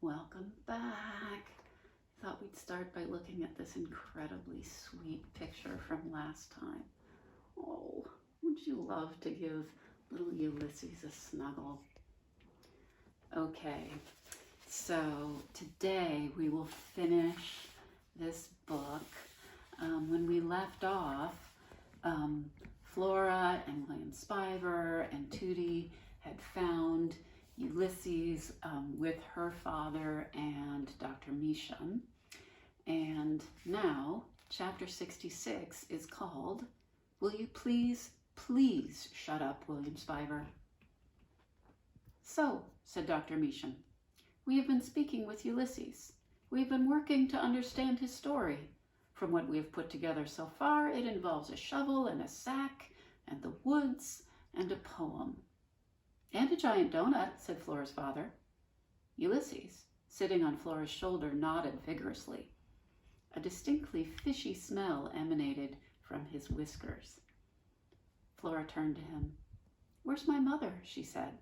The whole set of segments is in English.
Welcome back. Thought we'd start by looking at this incredibly sweet picture from last time. Oh, would you love to give little Ulysses a snuggle? Okay, so today we will finish this book. When we left off, Flora and William Spiver and Tootie had found Ulysses with her father and Dr. Measham. And now, chapter 66 is called, Will You Please, Please Shut Up, William Spiver? So, said Dr. Measham, we have been speaking with Ulysses. We have been working to understand his story. From what we have put together so far, it involves a shovel and a sack and the woods and a poem. And a giant donut, said Flora's father. Ulysses, sitting on Flora's shoulder, nodded vigorously. A distinctly fishy smell emanated from his whiskers. Flora turned to him. Where's my mother? She said.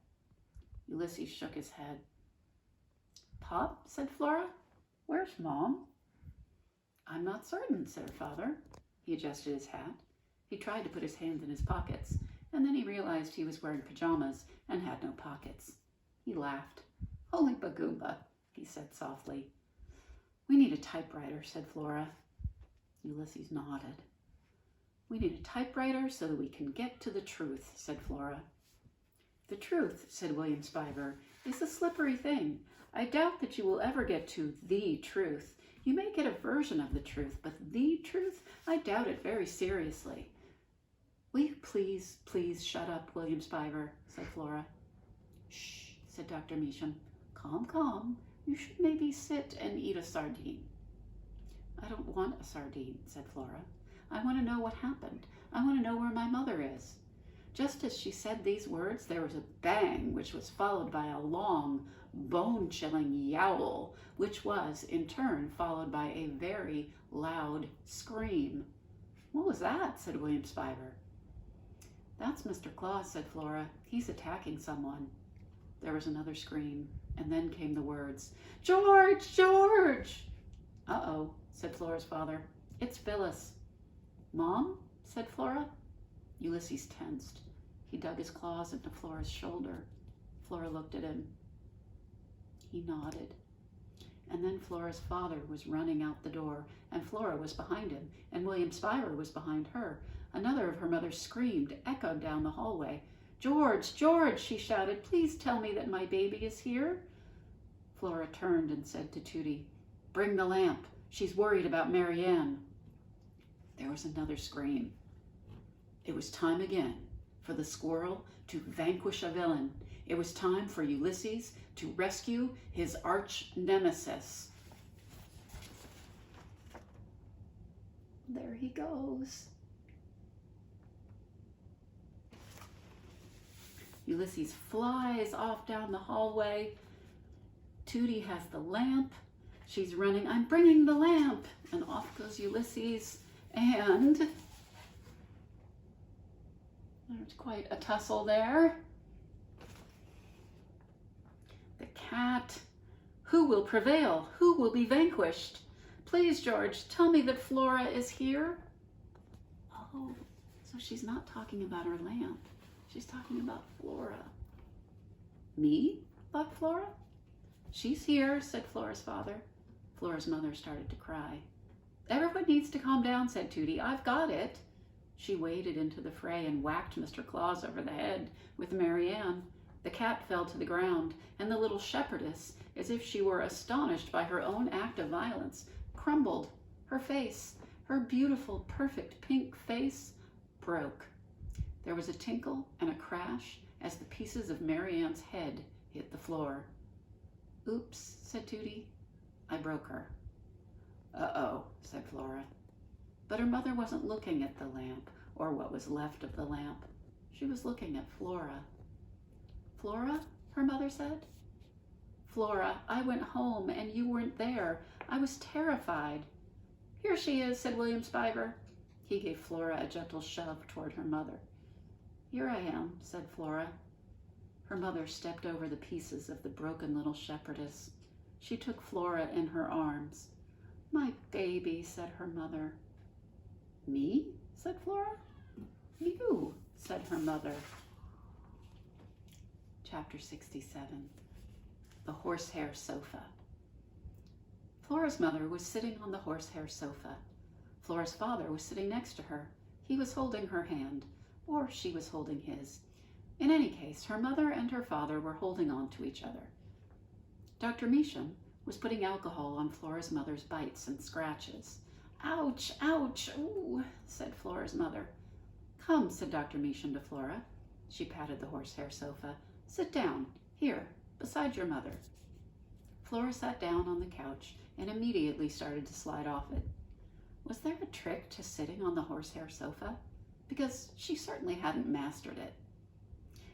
Ulysses shook his head. Pop, said Flora. Where's Mom? I'm not certain, said her father. He adjusted his hat. He tried to put his hands in his pockets, and then he realized he was wearing pajamas and had no pockets. He laughed. Holy Bagoomba, he said softly. We need a typewriter, said Flora. Ulysses nodded. We need a typewriter so that we can get to the truth, said Flora. The truth, said William Spiver, is a slippery thing. I doubt that you will ever get to the truth. You may get a version of the truth, but the truth, I doubt it very seriously. Will you please, please shut up, William Spiver, said Flora. Shh, said Dr. Measham. Calm, calm. You should maybe sit and eat a sardine. I don't want a sardine, said Flora. I want to know what happened. I want to know where my mother is. Just as she said these words, there was a bang, which was followed by a long, bone-chilling yowl, which was, in turn, followed by a very loud scream. What was that? Said William Spiver. That's Mr. Claus, said Flora. He's attacking someone. There was another scream, and then came the words, George! George! Uh-oh, said Flora's father. It's Phyllis. Mom? Said Flora. Ulysses tensed. He dug his claws into Flora's shoulder. Flora looked at him. He nodded. And then Flora's father was running out the door, and Flora was behind him, and William Spiver was behind her. Another of her mothers screamed, echoed down the hallway. George, George, she shouted, please tell me that my baby is here. Flora turned and said to Tootie, bring the lamp. She's worried about Marianne. There was another scream. It was time again for the squirrel to vanquish a villain. It was time for Ulysses to rescue his arch nemesis. There he goes. Ulysses flies off down the hallway. Tootie has the lamp. She's running, I'm bringing the lamp. And off goes Ulysses. And there's quite a tussle there. The cat. Who will prevail? Who will be vanquished? Please, George, tell me that Flora is here. Oh, so she's not talking about her lamp. She's talking about Flora. Me? Thought Flora. She's here, said Flora's father. Flora's mother started to cry. Everyone needs to calm down, said Tootie. I've got it. She waded into the fray and whacked Mr. Claus over the head with Marianne. The cat fell to the ground, and the little shepherdess, as if she were astonished by her own act of violence, crumbled. Her face, her beautiful, perfect pink face, broke. There was a tinkle and a crash as the pieces of Marianne's head hit the floor. Oops, said Tootie. I broke her. Uh-oh, said Flora. But her mother wasn't looking at the lamp, or what was left of the lamp. She was looking at Flora. Flora? Her mother said. Flora, I went home and you weren't there. I was terrified. Here she is, said William Spiver. He gave Flora a gentle shove toward her mother. Here I am, said Flora. Her mother stepped over the pieces of the broken little shepherdess. She took Flora in her arms. "My baby," said her mother. "Me?" said Flora. "You," said her mother. Chapter 67. The Horsehair Sofa. Flora's mother was sitting on the horsehair sofa. Flora's father was sitting next to her. He was holding her hand, or she was holding his. In any case, her mother and her father were holding on to each other. Dr. Measham was putting alcohol on Flora's mother's bites and scratches. "Ouch, ouch, ooh," said Flora's mother. "Come," said Dr. Measham to Flora. She patted the horsehair sofa. "Sit down, here, beside your mother." Flora sat down on the couch and immediately started to slide off it. Was there a trick to sitting on the horsehair sofa? Because she certainly hadn't mastered it.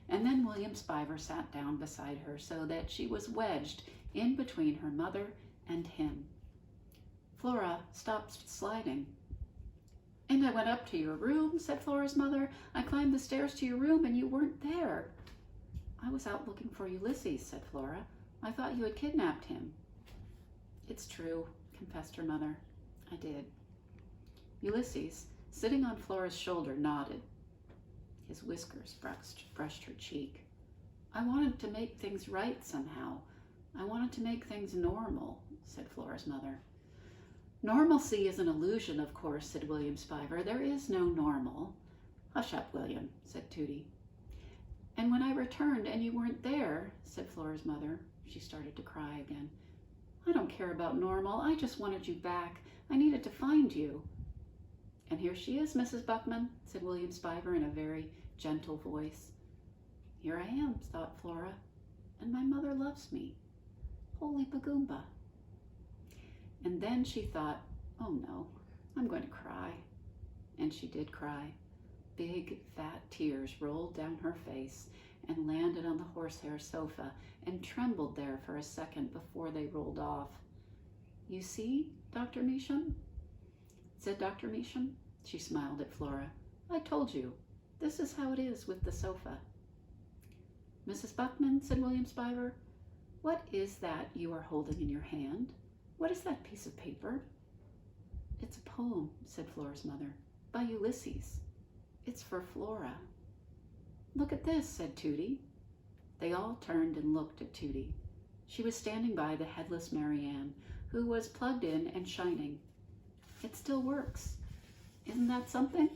And then William Spiver sat down beside her so that she was wedged in between her mother and him. Flora stopped sliding. "And I went up to your room," said Flora's mother. "I climbed the stairs to your room and you weren't there." "I was out looking for Ulysses," said Flora. "I thought you had kidnapped him." "It's true," confessed her mother. "I did." Ulysses, sitting on Flora's shoulder, nodded. His whiskers brushed her cheek. "I wanted to make things right somehow. I wanted to make things normal," said Flora's mother. "Normalcy is an illusion, of course," said William Spiver. "There is no normal." "Hush up, William," said Tootie. "And when I returned and you weren't there," said Flora's mother. She started to cry again. "I don't care about normal. I just wanted you back. I needed to find you." "And here she is, Mrs. Buckman," said William Spiver in a very gentle voice. "Here I am," thought Flora, "and my mother loves me. Holy Bagoomba." And then she thought, "Oh no, I'm going to cry." And she did cry. Big, fat tears rolled down her face and landed on the horsehair sofa and trembled there for a second before they rolled off. "You see, Dr. Measham?" said Dr. Measham. She smiled at Flora. "I told you. This is how it is with the sofa." "Mrs. Buckman," said William Spiver, "what is that you are holding in your hand? What is that piece of paper?" "It's a poem," said Flora's mother, "by Ulysses. It's for Flora." "Look at this," said Tootie. They all turned and looked at Tootie. She was standing by the headless Mary Ann, who was plugged in and shining. "It still works. Isn't that something?"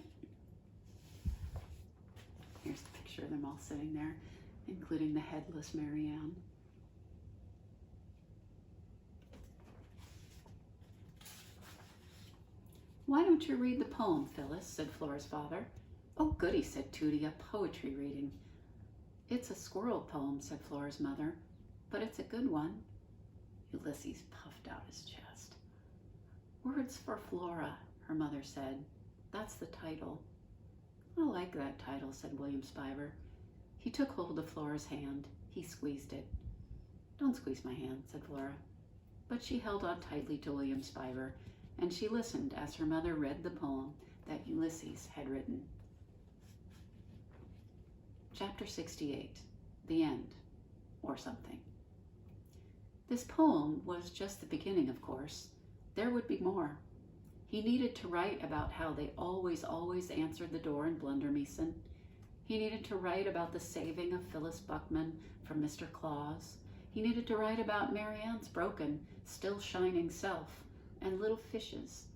Here's the picture of them all sitting there, including the headless Mary Ann. "Why don't you read the poem, Phyllis?" said Flora's father. "Oh, goody," said Tootie, "a poetry reading." "It's a squirrel poem," said Flora's mother, "but it's a good one." Ulysses puffed out his chest. "Words for Flora," her mother said. "That's the title." "I like that title," said William Spiver. He took hold of Flora's hand. He squeezed it. "Don't squeeze my hand," said Flora. But she held on tightly to William Spiver, and she listened as her mother read the poem that Ulysses had written. Chapter 68. The End, or something. This poem was just the beginning, of course. There would be more. He needed to write about how they always answered the door in Blundermeeson. He needed to write about the saving of Phyllis Buckman from Mr. Claus. He needed to write about Mary Ann's broken, still shining self, and little fishes.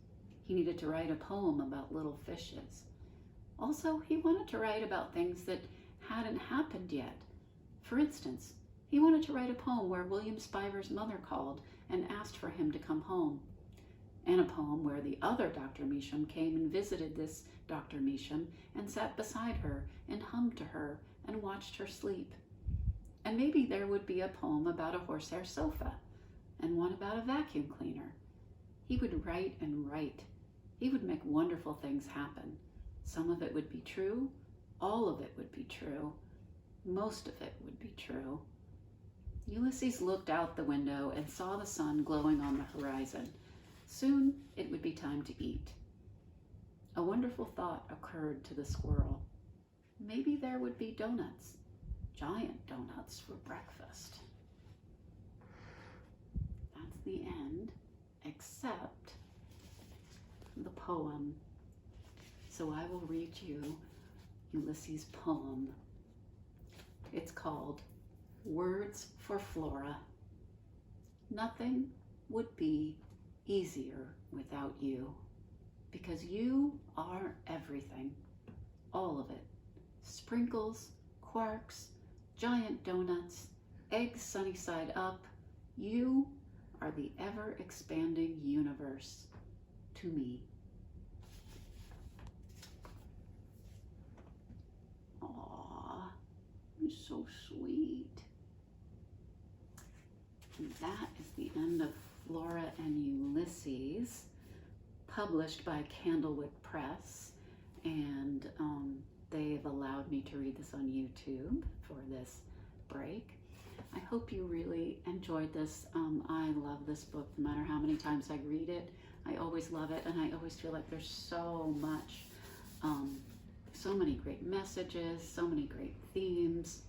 He needed to write a poem about little fishes. Also, he wanted to write about things that hadn't happened yet. For instance, he wanted to write a poem where William Spiver's mother called and asked for him to come home, and a poem where the other Dr. Measham came and visited this Dr. Measham and sat beside her and hummed to her and watched her sleep. And maybe there would be a poem about a horsehair sofa and one about a vacuum cleaner. He would write and write. He would make wonderful things happen. Some of it would be true. All of it would be true. Most of it would be true. Ulysses looked out the window and saw the sun glowing on the horizon. Soon it would be time to eat. A wonderful thought occurred to the squirrel. Maybe there would be donuts, giant donuts for breakfast. except the poem. So I will read you Ulysses' poem. It's called Words for Flora. Nothing would be easier without you, because you are everything, all of it. Sprinkles, quarks, giant donuts, eggs sunny side up. You are the ever-expanding universe to me. Aww, you're so sweet. And that is the end of Flora and Ulysses, published by Candlewick Press, and they've allowed me to read this on YouTube for this break. I hope you really enjoyed this. I love this book. No matter how many times I read it, I always love it, and I always feel like there's so much, so many great messages, so many great themes.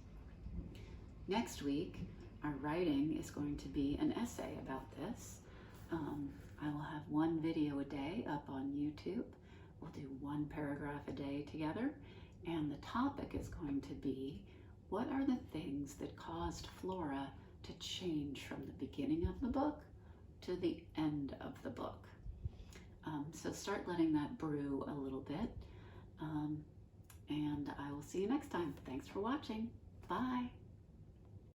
Next week, our writing is going to be an essay about this. I will have one video a day up on YouTube. We'll do one paragraph a day together, and the topic is going to be, what are the things that caused Flora to change from the beginning of the book to the end of the book? So start letting that brew a little bit, and I will see you next time. Thanks for watching. Bye.